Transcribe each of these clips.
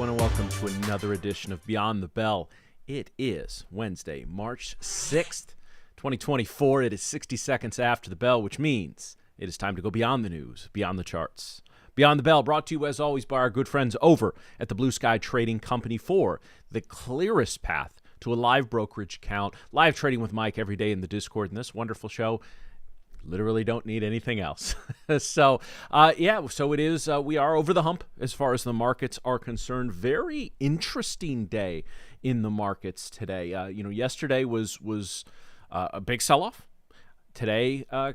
everyone, and welcome to another edition of Beyond the Bell. It is Wednesday, March 6th, 2024. It is 60 seconds after the bell, which means it is time to go beyond the news, beyond the charts. Beyond the Bell, brought to you as always by our good friends over at the Blue Sky Trading Company for the clearest path to a live brokerage account, live trading with Mike every day in the Discord, and this wonderful show. Literally don't need anything else. So it is. We are over the hump as far as the markets are concerned. Very interesting day in the markets today. Yesterday was a big sell-off. Today, a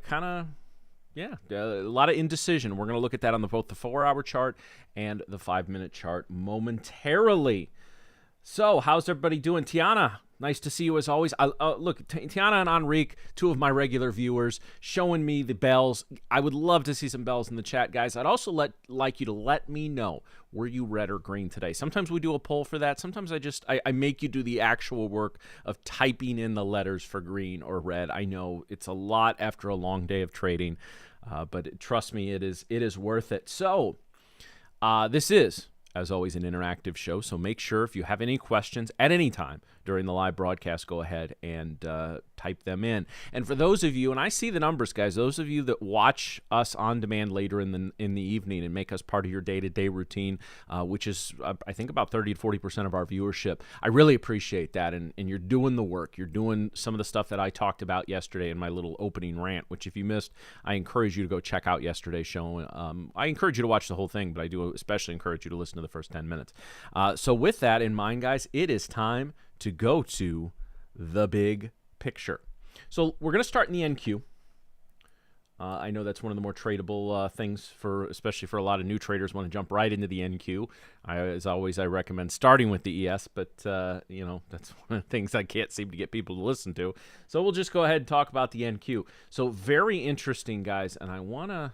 lot of indecision. We're going to look at that on both the 4-hour chart and the 5-minute chart momentarily. So, how's everybody doing? Tiana, nice to see you as always. Look, Tiana and Enrique, two of my regular viewers, showing me the bells. I would love to see some bells in the chat, guys. I'd also like you to let me know, were you red or green today? Sometimes we do a poll for that. Sometimes I make you do the actual work of typing in the letters for green or red. I know it's a lot after a long day of trading, but trust me, it is worth it. So, this is, as always, an interactive show, so make sure if you have any questions at any time during the live broadcast, go ahead and type them in. And for those of you, and I see the numbers, guys, those of you that watch us on demand later in the evening and make us part of your day-to-day routine, which is, I think, about 30 to 40% of our viewership, I really appreciate that, and you're doing the work. You're doing some of the stuff that I talked about yesterday in my little opening rant, which if you missed, I encourage you to go check out yesterday's show. I encourage you to watch the whole thing, but I do especially encourage you to listen to the first 10 minutes. So with that in mind, guys, it is time to go to the big picture. So we're going to start in the NQ. I know that's one of the more tradable things, especially for a lot of new traders want to jump right into the NQ. As always, I recommend starting with the ES, but that's one of the things I can't seem to get people to listen to. So we'll just go ahead and talk about the NQ. So very interesting, guys, and I want to...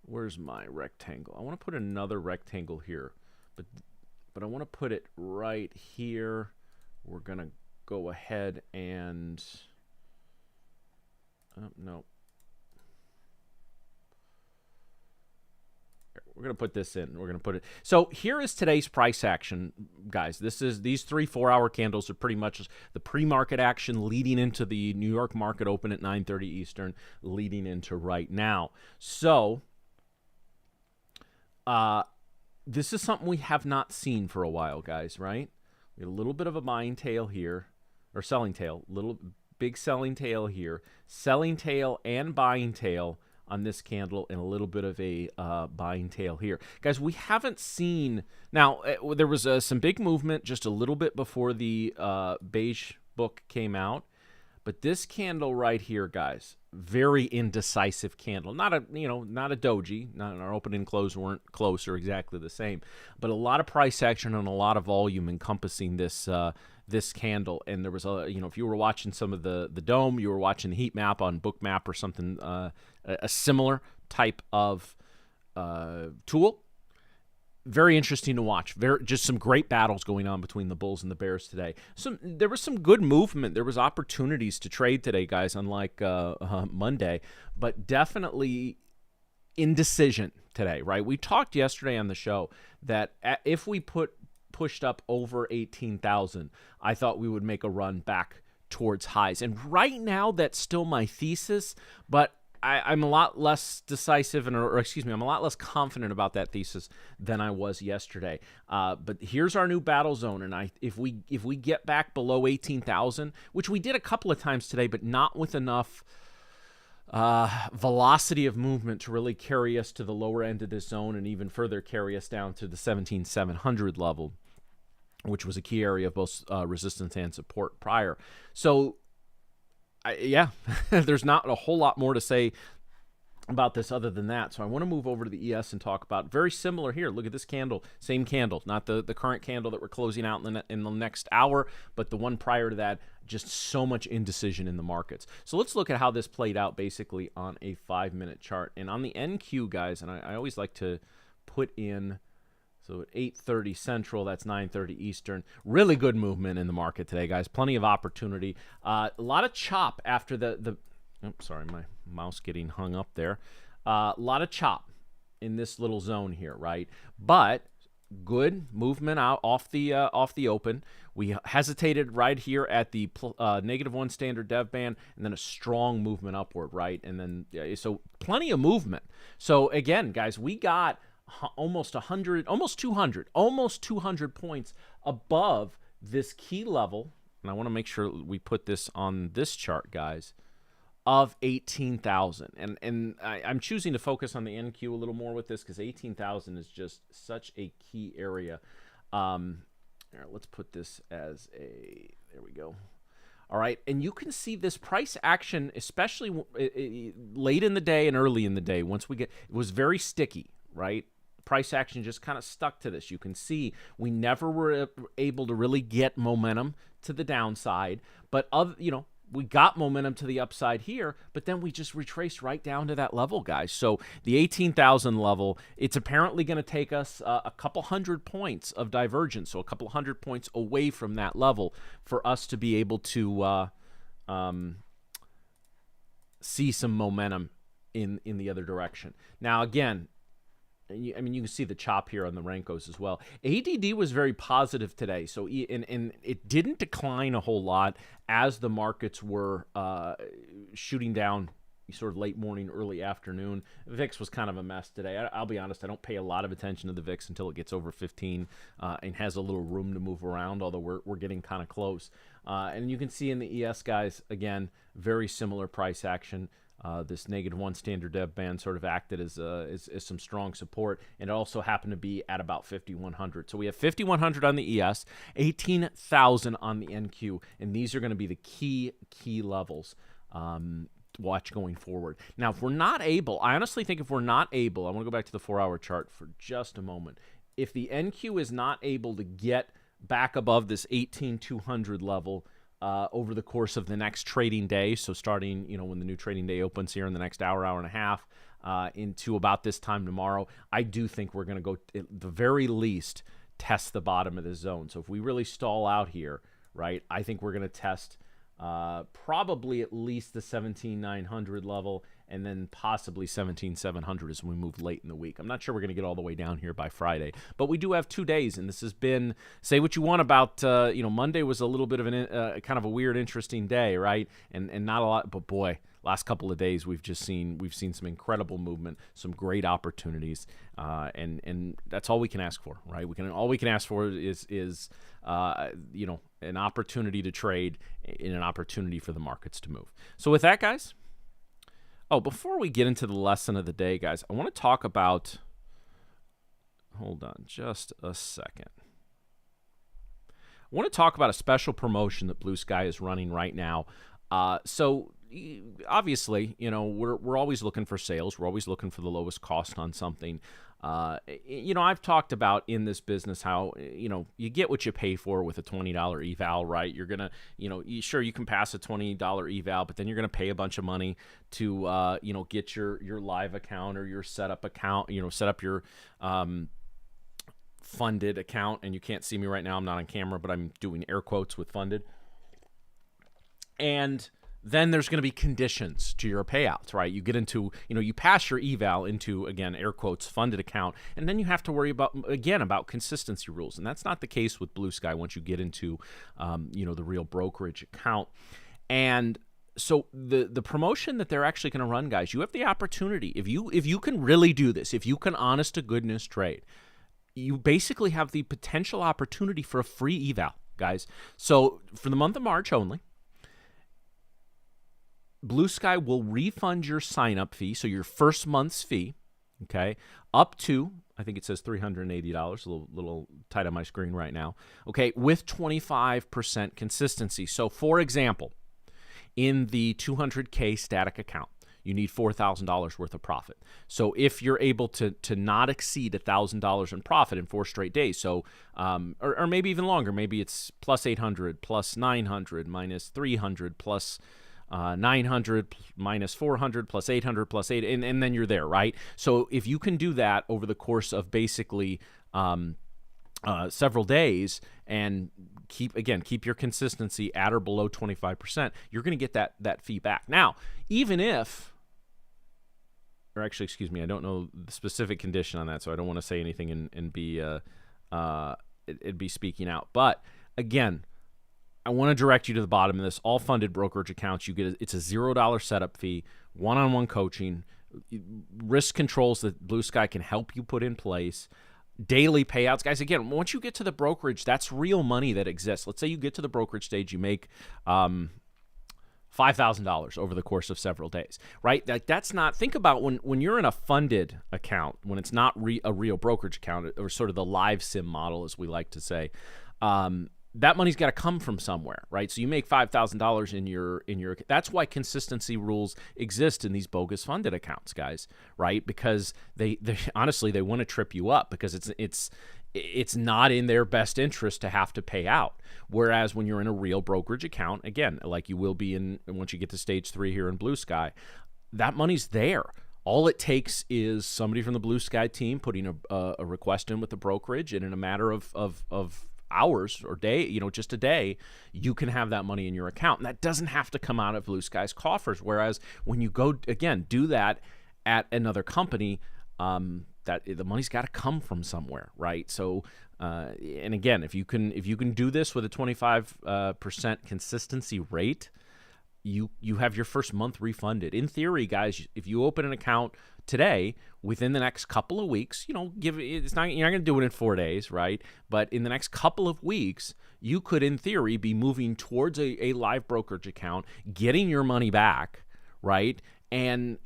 Where's my rectangle? I want to put another rectangle here, but I want to put it right here. We're going to go ahead and... no. We're going to put this in. We're going to put it... So here is today's price action, guys. These 3 4-hour candles are pretty much the pre-market action leading into the New York market open at 9:30 Eastern, leading into right now. So... this is something we have not seen for a while, guys, right? We have a little bit of a buying tail here, or selling tail, little big selling tail here, selling tail and buying tail on this candle, and a little bit of a buying tail here. Guys, we haven't seen... Now, there was some big movement just a little bit before the beige book came out, but this candle right here, guys, very indecisive candle. Not a doji. Not our open and close weren't close or exactly the same, but a lot of price action and a lot of volume encompassing this candle. And there was if you were watching some of the dome, you were watching the heat map on Bookmap or something, a similar type of tool. Very interesting to watch. Just some great battles going on between the bulls and the bears today. There was some good movement. There was opportunities to trade today, guys, unlike Monday, but definitely indecision today, right? We talked yesterday on the show that if we pushed up over 18,000, I thought we would make a run back towards highs. And right now, that's still my thesis, but I'm a lot less decisive, I'm a lot less confident about that thesis than I was yesterday. But here's our new battle zone, and if we get back below 18,000, which we did a couple of times today, but not with enough velocity of movement to really carry us to the lower end of this zone, and even further carry us down to the 17,700 level, which was a key area of both resistance and support prior. So. There's not a whole lot more to say about this other than that. So I want to move over to the ES and talk about very similar here. Look at this candle, same candle, not the current candle that we're closing out in the next hour, but the one prior to that. Just so much indecision in the markets. So let's look at how this played out basically on a 5-minute chart. And on the NQ, guys, and I always like to put in... So at 8:30 Central, that's 9:30 Eastern. Really good movement in the market today, guys. Plenty of opportunity. A lot of chop after sorry, my mouse getting hung up there. A lot of chop in this little zone here, right? But good movement out off the open. We hesitated right here at the -1 standard dev band, and then a strong movement upward, right? And then so plenty of movement. So again, guys, we got almost 100, almost 200 points above this key level. And I want to make sure we put this on this chart, guys, of 18,000. And I'm choosing to focus on the NQ a little more with this because 18,000 is just such a key area. Here, let's put this as a, there we go. All right, and you can see this price action, especially late in the day and early in the day, once we get, it was very sticky, right? Price action just kind of stuck to this. You can see we never were able to really get momentum to the downside, but we got momentum to the upside here, but then we just retraced right down to that level, guys. So the 18,000 level, it's apparently going to take us a couple hundred points of divergence, so a couple hundred points away from that level for us to be able to see some momentum in the other direction. Now, again, you can see the chop here on the Renkos as well. ADD was very positive today, so and it didn't decline a whole lot as the markets were shooting down sort of late morning, early afternoon. VIX was kind of a mess today. I'll be honest, I don't pay a lot of attention to the VIX until it gets over 15 and has a little room to move around, although we're getting kind of close. And you can see in the ES, guys, again, very similar price action. This -1 standard dev band sort of acted as some strong support, and it also happened to be at about 5,100. So we have 5,100 on the ES, 18,000 on the NQ, and these are going to be the key levels. Watch going forward. Now, if we're not able, I honestly think if we're not able, I want to go back to the 4-hour chart for just a moment. If the NQ is not able to get back above this 18,200 level over the course of the next trading day, so starting, when the new trading day opens here in the next hour and a half, into about this time tomorrow, I do think we're going to go, at the very least, test the bottom of this zone. So if we really stall out here, right, I think we're going to test probably at least the 17,900 level, and then possibly 17,700 as we move late in the week. I'm not sure we're going to get all the way down here by Friday, but we do have 2 days, and this has been, say what you want about, Monday was a little bit of an kind of a weird, interesting day, right? And not a lot, but boy, last couple of days we've seen some incredible movement, some great opportunities, and that's all we can ask for, right? All we can ask for is an opportunity to trade and an opportunity for the markets to move. So with that, guys. Oh, before we get into the lesson of the day, guys, I want to talk about, hold on just a second. I want to talk about a special promotion that Blue Sky is running right now. So obviously, we're always looking for sales. We're always looking for the lowest cost on something. I've talked about in this business how, you get what you pay for with a $20 eval, right? You're going to, sure, you can pass a $20 eval, but then you're going to pay a bunch of money to, get your live account or your setup account, set up your funded account. And you can't see me right now. I'm not on camera, but I'm doing air quotes with funded. And then there's going to be conditions to your payouts, right? You get into, you pass your eval into, again, air quotes, funded account, and then you have to worry about consistency rules. And that's not the case with Blue Sky once you get into, the real brokerage account. And so the promotion that they're actually going to run, guys, you have the opportunity, if you can really do this, if you can honest to goodness trade, you basically have the potential opportunity for a free eval, guys. So for the month of March only, Blue Sky will refund your sign-up fee, so your first month's fee, okay, up to, I think it says $380, a little tight on my screen right now, okay, with 25% consistency. So, for example, in the 200K static account, you need $4,000 worth of profit. So if you're able to not exceed $1,000 in profit in 4 straight days, so or maybe even longer, maybe it's plus 800, plus 900, minus 300, plus 900 minus 400 plus 800 plus 8, and then you're there, right? So if you can do that over the course of basically several days and keep your consistency at or below 25%, you're going to get that fee back. Now, even if, or actually, excuse me, I don't know the specific condition on that, so I don't want to say anything and be it'd be speaking out. But again, I want to direct you to the bottom of this. All funded brokerage accounts, it's a $0 setup fee, one-on-one coaching, risk controls that Blue Sky can help you put in place, daily payouts. Guys, again, once you get to the brokerage, that's real money that exists. Let's say you get to the brokerage stage, you make $5,000 over the course of several days, right? That's not, think about when you're in a funded account, when it's not a real brokerage account, or sort of the live sim model, as we like to say, that money's got to come from somewhere, right? So you make $5,000 in your. That's why consistency rules exist in these bogus funded accounts, guys, right? Because they honestly, they want to trip you up, because it's not in their best interest to have to pay out. Whereas when you're in a real brokerage account, again, like you will be once you get to stage 3 here in Blue Sky, that money's there. All it takes is somebody from the Blue Sky team putting a request in with the brokerage, and in a matter of hours or day, just a day, you can have that money in your account. And that doesn't have to come out of Blue Sky's coffers. Whereas when you go, again, do that at another company, that the money's got to come from somewhere, right? So, and again, if you can do this with a 25% consistency rate, you have your first month refunded. In theory, guys, if you open an account today, within the next couple of weeks, you're not going to do it in 4 days, right? But in the next couple of weeks, you could, in theory, be moving towards a live brokerage account, getting your money back, right? And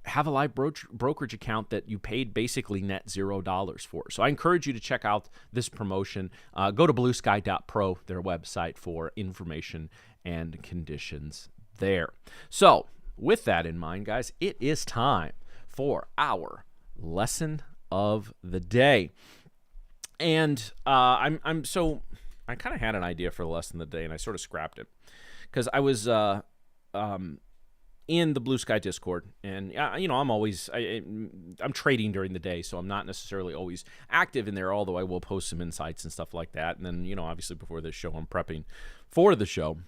have a live brokerage account that you paid basically net $0 for. So I encourage you to check out this promotion. Go to bluesky.pro, their website, for information and conditions there. So with that in mind, guys, it is time for our lesson of the day. And I kind of had an idea for the lesson of the day, and I sort of scrapped it because I was in the Blue Sky Discord, and I'm trading during the day, so I'm not necessarily always active in there, although I will post some insights and stuff like that. And then, obviously before this show, I'm prepping for the show.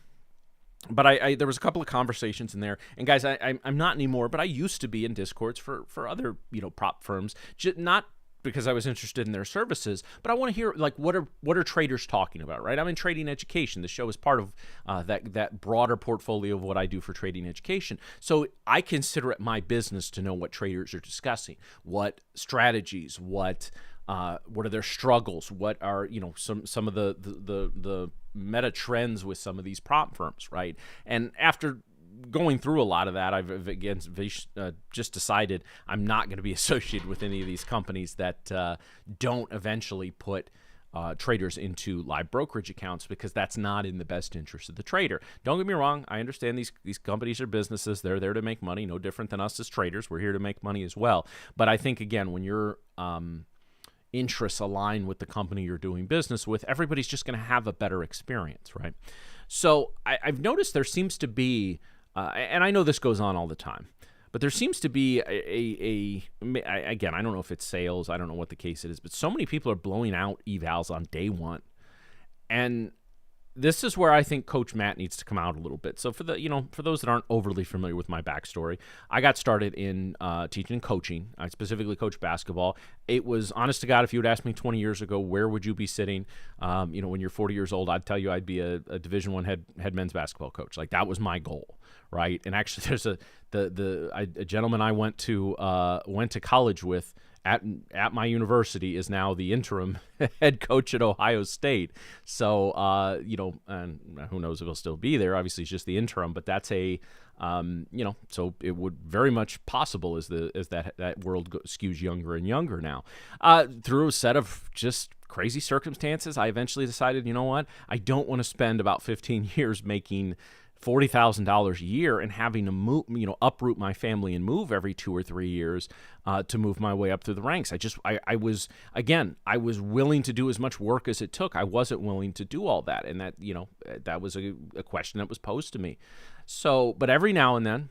But there was a couple of conversations in there, and guys, I'm not anymore, but I used to be in Discords for other prop firms, not because I was interested in their services, but I want to hear, like, what are traders talking about, right? I'm in trading education. The show is part of that broader portfolio of what I do for trading education. So I consider it my business to know what traders are discussing, what strategies, what are their struggles, what are some of the meta trends with some of these prop firms, right? And after going through a lot of that, I've again just decided I'm not going to be associated with any of these companies that don't eventually put traders into live brokerage accounts, because that's not in the best interest of the trader. Don't get me wrong. I understand these companies are businesses. They're there to make money, no different than us as traders. We're here to make money as well. But I think, again, when your interests align with the company you're doing business with, everybody's just going to have a better experience, right? So I've noticed there seems to be and I know this goes on all the time, but there seems to be again, I don't know if it's sales, I don't know what the case it is, but so many people are blowing out evals on day one. And this is where I think Coach Matt needs to come out a little bit. So for those that aren't overly familiar with my backstory, I got started in teaching and coaching. I specifically coach basketball. It was, honest to God, if you would ask me 20 years ago, where would you be sitting? When you're 40 years old, I'd tell you I'd be a Division I head men's basketball coach. Like, that was my goal, right? And actually, there's a gentleman I went to college with at my university is now the interim head coach at Ohio State. So, and who knows if he'll still be there. Obviously, it's just the interim, but that's so it would very much possible as that world skews younger and younger now. Through a set of just crazy circumstances, I eventually decided, you know what? I don't want to spend about 15 years making $40,000 a year and having to move, uproot my family and move every 2 or 3 years to move my way up through the ranks. I was willing to do as much work as it took. I wasn't willing to do all that. And that was a question that was posed to me. So, but every now and then,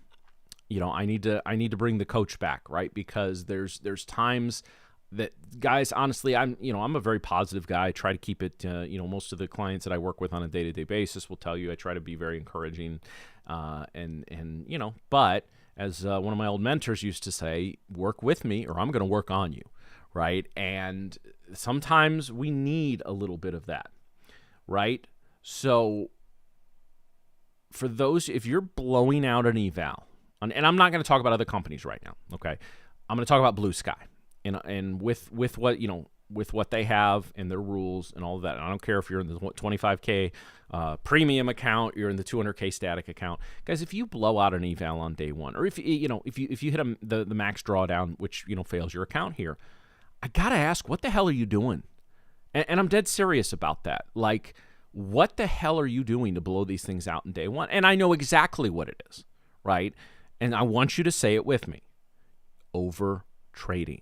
I need to bring the coach back, right? Because there's times that, guys, honestly, I'm a very positive guy. I try to keep it, most of the clients that I work with on a day-to-day basis will tell you I try to be very encouraging, but as one of my old mentors used to say, work with me or I'm going to work on you, right? And sometimes we need a little bit of that, right? So for those, if you're blowing out an eval, and I'm not going to talk about other companies right now, okay? I'm going to talk about Blue Sky, and with what with what they have and their rules and all of that. And I don't care if you're in the 25K premium account, you're in the 200K static account, guys. If you blow out an eval on day one, or if you hit the max drawdown, which fails your account here, I gotta ask, what the hell are you doing? And I'm dead serious about that. Like, what the hell are you doing to blow these things out in day one? And I know exactly what it is, right? And I want you to say it with me. Over trading.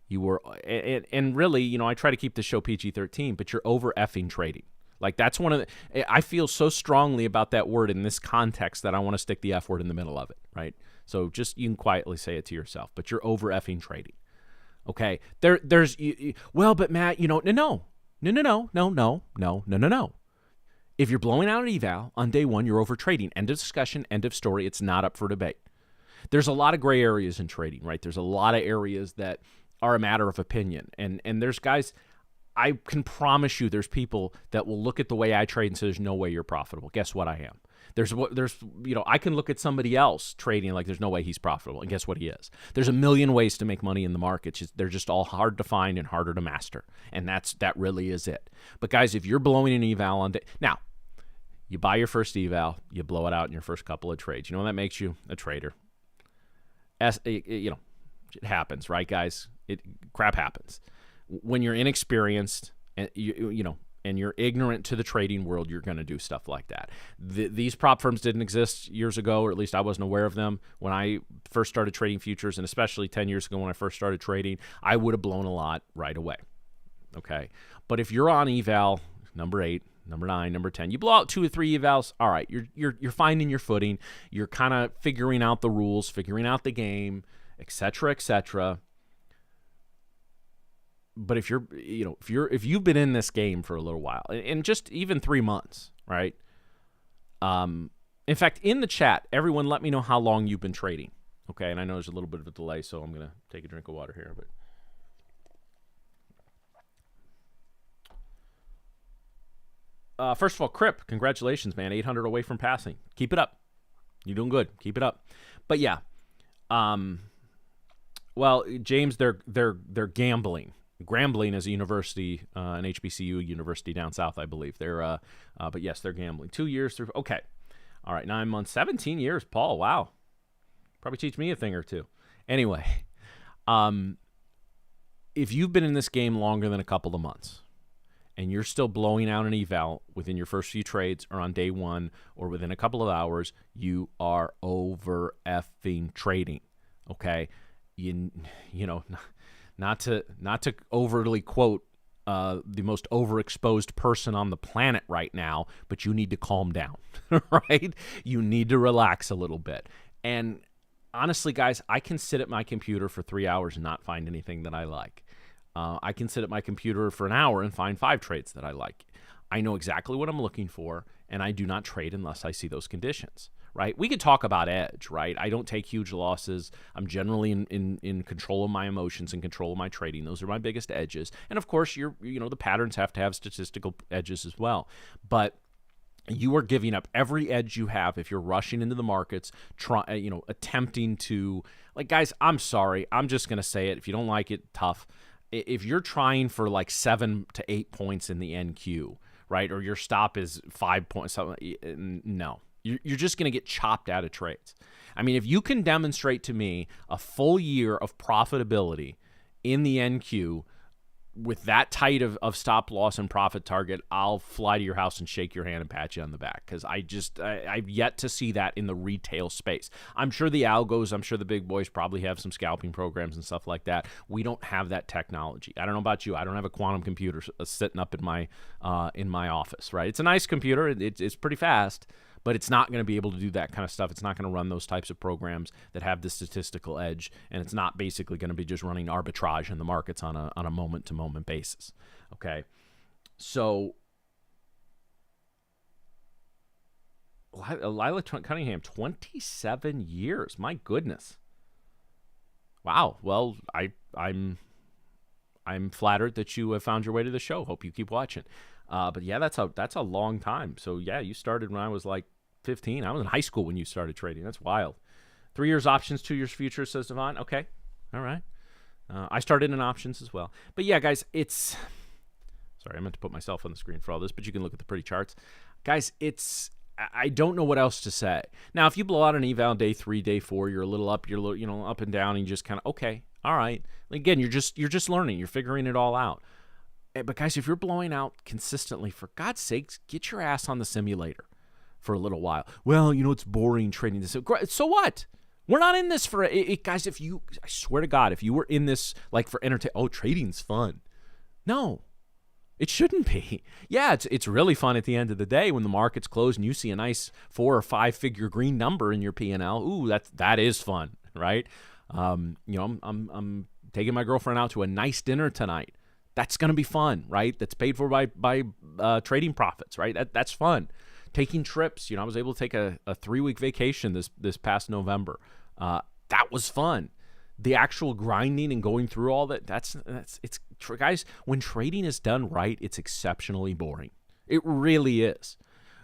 You were, and really, I try to keep the show PG-13, but you're over effing trading. Like, that's one of the, I feel so strongly about that word in this context that I want to stick the F word in the middle of it, right? So just, you can quietly say it to yourself, but you're over effing trading. Okay. There's, well, but Matt, no. If you're blowing out an eval on day one, you're over trading. End of discussion, end of story. It's not up for debate. There's a lot of gray areas in trading, right? There's a lot of areas that are a matter of opinion. And there's guys, I can promise you there's people that will look at the way I trade and say, there's no way you're profitable. Guess what I am? I can look at somebody else trading like there's no way he's profitable, and guess what he is? There's a million ways to make money in the market. They're just all hard to find and harder to master, and that really is it. But guys, if you're blowing an eval on day, now you buy your first eval, you blow it out in your first couple of trades. You know what that makes you? A trader. It happens, right, guys? Crap happens when you're inexperienced and and you're ignorant to the trading world. You're going to do stuff like that. These prop firms didn't exist years ago, or at least I wasn't aware of them when I first started trading futures, and especially 10 years ago when I first started trading. I would have blown a lot right away. Okay, but if you're on eval number 8, number 9, number 10, you blow out 2 or 3 evals. All right, you're finding your footing. You're kind of figuring out the rules, figuring out the game, etc., etc. But if you've been in this game for a little while, and just even 3 months, right? In fact, in the chat, everyone, let me know how long you've been trading. Okay, and I know there's a little bit of a delay, so I'm gonna take a drink of water here. But first of all, Crip, congratulations, man! 800 away from passing. Keep it up. You're doing good. Keep it up. But yeah, well, James, they're gambling. Grambling is a university, an HBCU university down south, I believe. But yes, they're gambling. 2 years through. Okay, all right, 9 months, 17 years. Paul, wow, probably teach me a thing or two. Anyway, if you've been in this game longer than a couple of months, and you're still blowing out an eval within your first few trades, or on day one, or within a couple of hours, you are over effing trading. Okay, Not to overly quote the most overexposed person on the planet right now, but you need to calm down, right? You need to relax a little bit. And honestly, guys, I can sit at my computer for 3 hours and not find anything that I like. I can sit at my computer for an hour and find 5 trades that I like. I know exactly what I'm looking for, and I do not trade unless I see those conditions. Right? We could talk about edge, right? I don't take huge losses. I'm generally in control of my emotions and control of my trading. Those are my biggest edges. And of course, the patterns have to have statistical edges as well. But you are giving up every edge you have if you're rushing into the markets, attempting to, like, guys, I'm sorry. I'm just going to say it. If you don't like it, tough. If you're trying for like 7 to 8 points in the NQ, right? Or your stop is 5 points, something, no. You're just going to get chopped out of trades. I mean, if you can demonstrate to me a full year of profitability in the NQ with that tight of stop loss and profit target, I'll fly to your house and shake your hand and pat you on the back, because I've yet to see that in the retail space. I'm sure the algos, I'm sure the big boys probably have some scalping programs and stuff like that. We don't have that technology. I don't know about you. I don't have a quantum computer sitting up in my office, right? It's a nice computer. It's pretty fast, but it's not going to be able to do that kind of stuff. It's not going to run those types of programs that have the statistical edge, and it's not basically going to be just running arbitrage in the markets on a moment-to-moment basis. Okay, so Lila Cunningham, 27 years. My goodness. Wow. Well, I'm I'm flattered that you have found your way to the show. Hope you keep watching. But yeah, that's a long time. So yeah, you started when I was like 15. I was in high school when you started trading. That's wild. 3 years options, 2 years futures, says Devon. Okay, all right. I started in options as well. But yeah, guys, it's... Sorry, I meant to put myself on the screen for all this, but you can look at the pretty charts. Guys, I don't know what else to say. Now, if you blow out an eval day 3, day 4, you're a little up, you're a little, up and down, and you just kind of, okay, all right. Again, you're just learning. You're figuring it all out. But guys, if you're blowing out consistently, for God's sakes, get your ass on the simulator for a little while. Well, it's boring trading this. So what? We're not in this for it, guys. I swear to God, if you were in this like for entertainment, trading's fun. No, it shouldn't be. Yeah, it's really fun at the end of the day when the market's closed and you see a nice 4 or 5 figure green number in your P&L. Ooh, that is fun, right? I'm taking my girlfriend out to a nice dinner tonight. That's gonna be fun, right? That's paid for by trading profits, right? That's fun. Taking trips, I was able to take a 3-week vacation this past November. That was fun. The actual grinding and going through all that, it's guys, when trading is done right, it's exceptionally boring. It really is.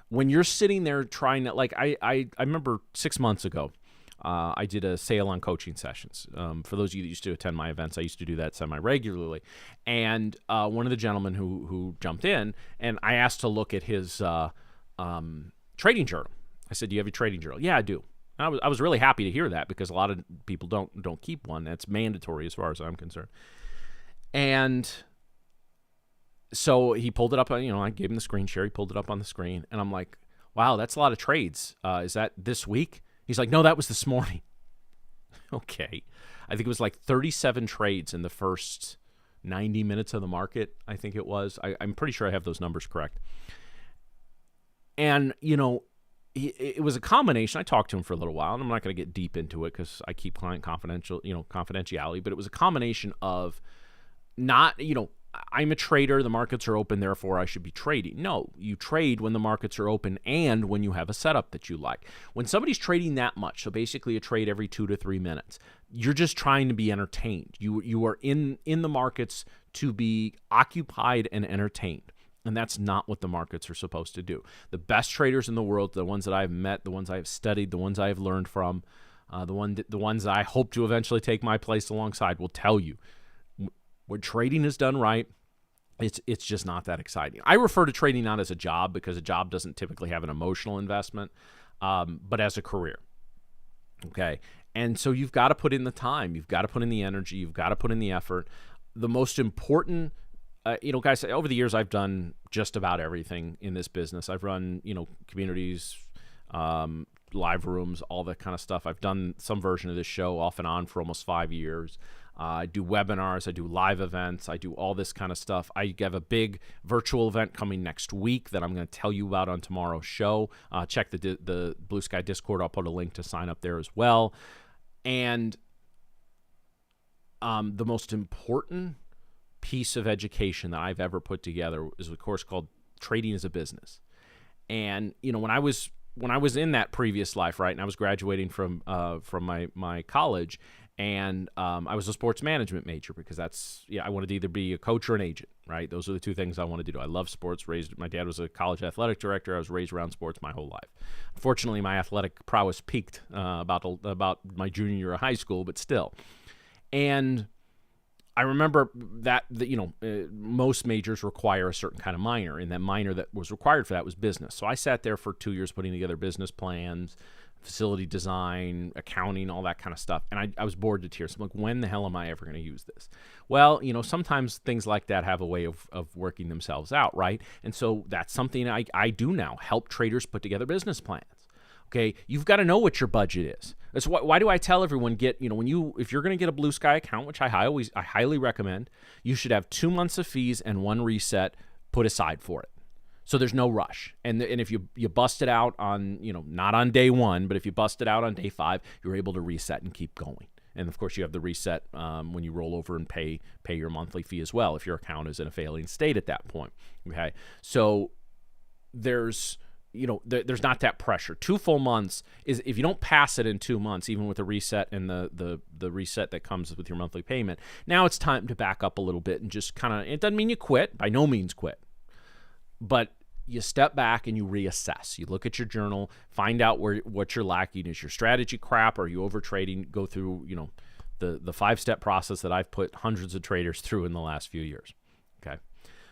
When you're sitting there trying to, like, I remember 6 months ago, I did a sale on coaching sessions. For those of you that used to attend my events, I used to do that semi-regularly. And one of the gentlemen who jumped in, and I asked to look at his trading journal. I said, "Do you have a trading journal?" "Yeah, I do." I was really happy to hear that because a lot of people don't keep one. That's mandatory as far as I'm concerned. And so he pulled it up. I gave him the screen share. He pulled it up on the screen, and I'm like, "Wow, that's a lot of trades. Is that this week?" He's like, "No, that was this morning." Okay, I think it was like 37 trades in the first 90 minutes of the market. I think it was. I'm pretty sure I have those numbers correct. And it was a combination. I talked to him for a little while, and I'm not going to get deep into it because I keep client confidentiality. But it was a combination of not, I'm a trader. The markets are open, therefore I should be trading. No, you trade when the markets are open and when you have a setup that you like. When somebody's trading that much, so basically a trade every 2 to 3 minutes, you're just trying to be entertained. You are in the markets to be occupied and entertained. And that's not what the markets are supposed to do. The best traders in the world, the ones that I've met, the ones I've studied, the ones I've learned from, the ones that I hope to eventually take my place alongside will tell you when trading is done right, it's just not that exciting. I refer to trading not as a job because a job doesn't typically have an emotional investment, but as a career. Okay, and so you've got to put in the time, you've got to put in the energy, you've got to put in the effort. The most important guys, over the years, I've done just about everything in this business. I've run, communities, live rooms, all that kind of stuff. I've done some version of this show off and on for almost 5 years. I do webinars. I do live events. I do all this kind of stuff. I have a big virtual event coming next week that I'm going to tell you about on tomorrow's show. Check the Blue Sky Discord. I'll put a link to sign up there as well. And the most important piece of education that I've ever put together is a course called Trading as a Business. And when I was in that previous life, right, and I was graduating from my college, and I was a sports management major because I wanted to either be a coach or an agent, right? Those are the two things I wanted to do. I love sports. My dad was a college athletic director. I was raised around sports my whole life. Unfortunately, my athletic prowess peaked about my junior year of high school, but still. And I remember that most majors require a certain kind of minor, and that minor that was required for that was business. So I sat there for 2 years putting together business plans, facility design, accounting, all that kind of stuff. And I was bored to tears. I'm like, when the hell am I ever going to use this? Well, sometimes things like that have a way of working themselves out, right? And so that's something I do now, help traders put together business plans. Okay, you've got to know what your budget is. That's why do I tell everyone if you're going to get a Blue Sky account, which I highly recommend, you should have 2 months of fees and 1 reset put aside for it. So there's no rush. And if you bust it out on, not on day 1, but if you bust it out on day 5, you're able to reset and keep going. And of course you have the reset when you roll over and pay your monthly fee as well if your account is in a failing state at that point. Okay, so there's there's not that pressure. 2 full months is, if you don't pass it in 2 months, even with the reset and the reset that comes with your monthly payment, now it's time to back up a little bit and just kind of, it doesn't mean you quit, by no means quit, but you step back and you reassess. You look at your journal, find out what you're lacking. Is your strategy crap? Are you over trading? Go through, the 5-step process that I've put hundreds of traders through in the last few years. Okay.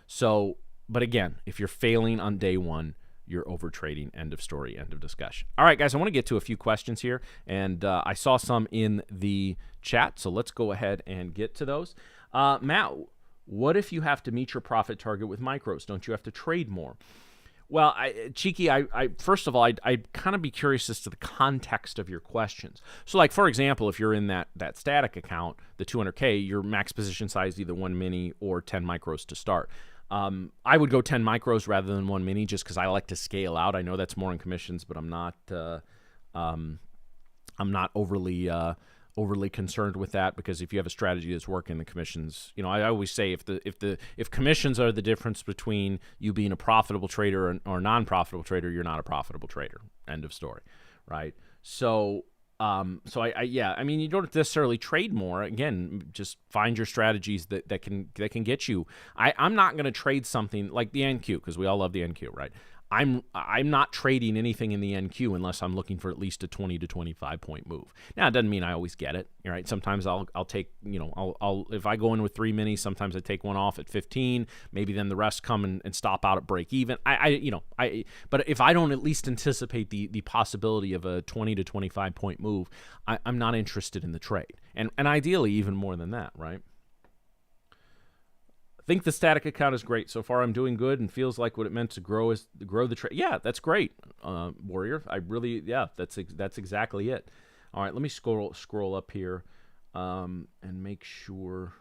So, but again, if you're failing on day one, you're over trading. End of story, end of discussion. All right, guys, I want to get to a few questions here, and I saw some in the chat, so let's go ahead and get to those. Matt, what if you have to meet your profit target with micros? Don't you have to trade more? Well, Cheeky, first of all, I'd kind of be curious as to the context of your questions. So, like, for example, if you're in that static account, the 200K, your max position size is either 1 mini or 10 micros to start. I would go 10 micros rather than 1 mini just because I like to scale out. I know that's more in commissions, but I'm not overly concerned with that, because if you have a strategy that's working, the commissions, I always say if commissions are the difference between you being a profitable trader or non-profitable trader, you're not a profitable trader. End of story, right? So you don't necessarily trade more. Again, just find your strategies that can get you. I'm not going to trade something like the NQ, because we all love the NQ, right? I'm not trading anything in the NQ unless I'm looking for at least a 20 to 25 point move. Now, it doesn't mean I always get it, right? Sometimes I'll take, I'll if I go in with 3 minis, sometimes I take one off at 15, maybe then the rest come and stop out at break even. But if I don't at least anticipate the possibility of a 20 to 25 point move, I'm not interested in the trade. And ideally even more than that, right? I think the static account is great. So far, I'm doing good, and feels like what it meant to grow the trade. Yeah, that's great, Warrior. That's exactly it. All right, let me scroll up here and make sure.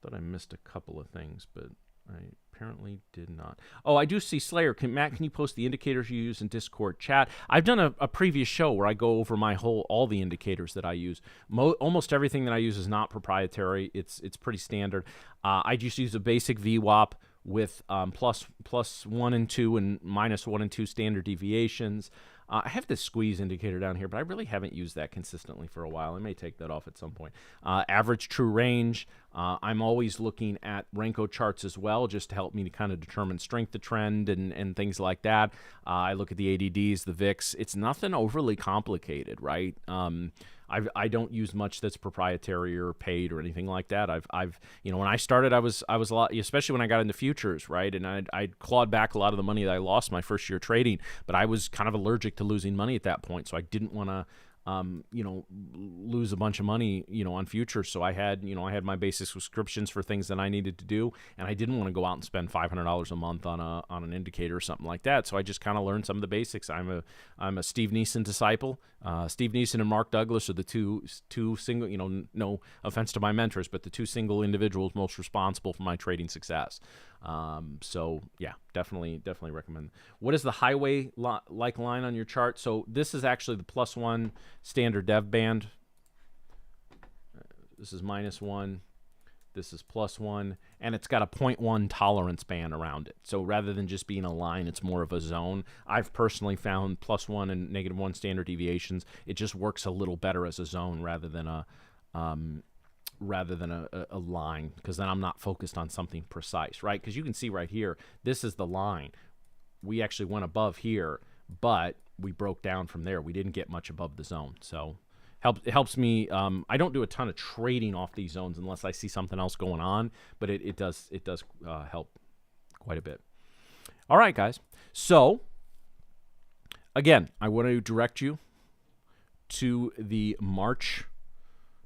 Thought I missed a couple of things, but I apparently did not. Oh, I do see Slayer. Matt, can you post the indicators you use in Discord chat? I've done a previous show where I go over all the indicators that I use. Almost everything that I use is not proprietary. It's pretty standard. I just use a basic VWAP with plus 1 and 2 and minus 1 and 2 standard deviations. I have this squeeze indicator down here, but I really haven't used that consistently for a while. I may take that off at some point. Average true range. I'm always looking at Renko charts as well, just to help me to kind of determine strength of trend and things like that. I look at the ADDs, the VIX. It's nothing overly complicated, right? I don't use much that's proprietary or paid or anything like that. When I started, I was a lot, especially when I got into futures, right? And I clawed back a lot of the money that I lost my first year trading, but I was kind of allergic to losing money at that point, so I didn't want to lose a bunch of money, on futures. So I had my basic subscriptions for things that I needed to do, and I didn't want to go out and spend $500 a month on an indicator or something like that. So I just kind of learned some of the basics. I'm a Steve Neeson disciple. Steve Neeson and Mark Douglas are the two single, no offense to my mentors, but the two single individuals most responsible for my trading success. So yeah, definitely recommend. What is the highway like line on your chart? So this is actually the +1 standard dev band. This is -1. This is +1, and it's got a 0.1 tolerance band around it. So rather than just being a line, it's more of a zone. I've personally found +1 and -1 standard deviations, it just works a little better as a zone rather than a line, because then I'm not focused on something precise, right? Because you can see right here, this is the line. We actually went above here, but we broke down from there. We didn't get much above the zone. So it helps me. I don't do a ton of trading off these zones unless I see something else going on, but it does help quite a bit. All right, guys. So again, I want to direct you to the March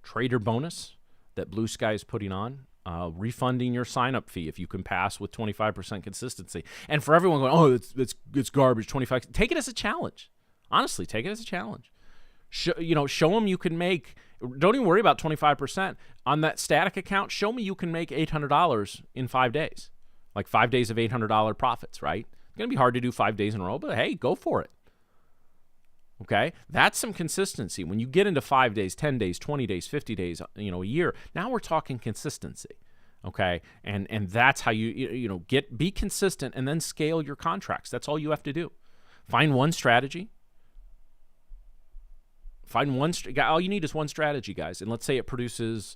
trader bonus that Blue Sky is putting on, refunding your sign-up fee if you can pass with 25% consistency. And for everyone going, oh, it's garbage, 25, take it as a challenge. Honestly, take it as a challenge. Show them you can make, don't even worry about 25%. On that static account, show me you can make $800 in 5 days. Like 5 days of $800 profits, right? It's going to be hard to do 5 days in a row, but hey, go for it. Okay, that's some consistency. When you get into 5 days, 10 days, 20 days, 50 days, a year, now we're talking consistency. Okay, and that's how you be consistent and then scale your contracts. That's all you have to do. Find one strategy. All you need is one strategy, guys. And let's say it produces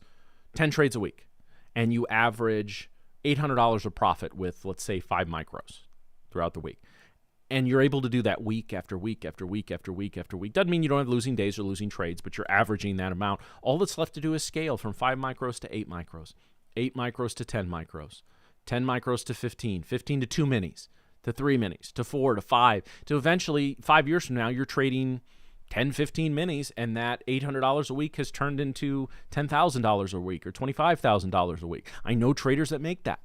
10 trades a week, and you average $800 of profit with, let's say, 5 micros throughout the week. And you're able to do that week after week after week after week after week. Doesn't mean you don't have losing days or losing trades, but you're averaging that amount. All that's left to do is scale from 5 micros to 8 micros, 8 micros to 10 micros, 10 micros to 15, 15 to 2 minis, to 3 minis, to 4, to 5, to eventually 5 years from now, you're trading 10, 15 minis, and that $800 a week has turned into $10,000 a week or $25,000 a week. I know traders that make that.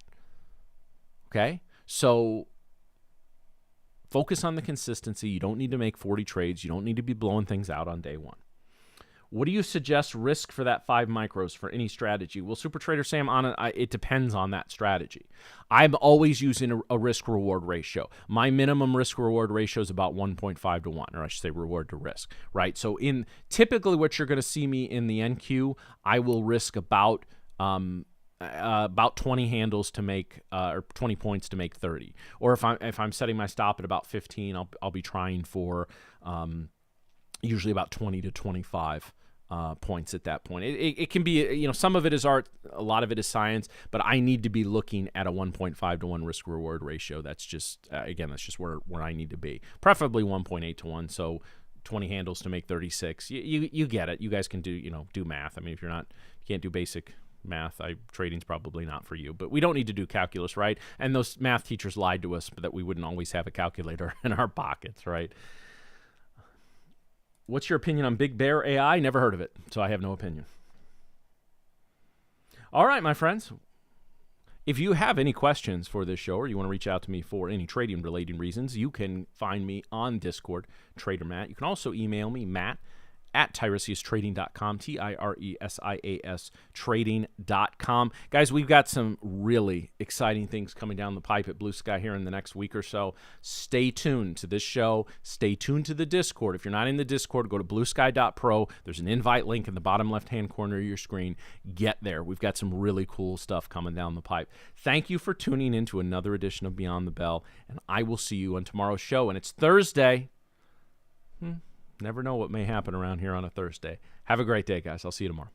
Okay? So focus on the consistency. You don't need to make 40 trades. You don't need to be blowing things out on day one. What do you suggest risk for that 5 micros for any strategy? Well, Super Trader Sam, it depends on that strategy. I'm always using a risk-reward ratio. My minimum risk-reward ratio is about 1.5 to 1, or I should say reward to risk, right? So typically what you're going to see me in the NQ, I will risk about 20 handles to make, or 20 points to make 30. Or if I'm setting my stop at about 15, I'll be trying for usually about 20 to 25 points at that point. It can be, some of it is art, a lot of it is science, but I need to be looking at a 1.5 to 1 risk reward ratio. That's just, that's just where I need to be. Preferably 1.8 to 1. So 20 handles to make 36. You get it. You guys can do math. I mean, if you can't do basic math, trading's probably not for you, but we don't need to do calculus, right? And those math teachers lied to us that we wouldn't always have a calculator in our pockets, right? What's your opinion on Big Bear AI? Never heard of it, so I have no opinion. All right, my friends. If you have any questions for this show or you want to reach out to me for any trading related reasons, you can find me on Discord, Trader Matt. You can also email me, Matt@TiresiasTrading.com, TIRESIAS trading.com. Guys, we've got some really exciting things coming down the pipe at Blue Sky here in the next week or so. Stay tuned to this show. Stay tuned to the Discord. If you're not in the Discord, go to bluesky.pro. There's an invite link in the bottom left-hand corner of your screen. Get there. We've got some really cool stuff coming down the pipe. Thank you for tuning in to another edition of Beyond the Bell, and I will see you on tomorrow's show. And it's Thursday. Never know what may happen around here on a Thursday. Have a great day, guys. I'll see you tomorrow.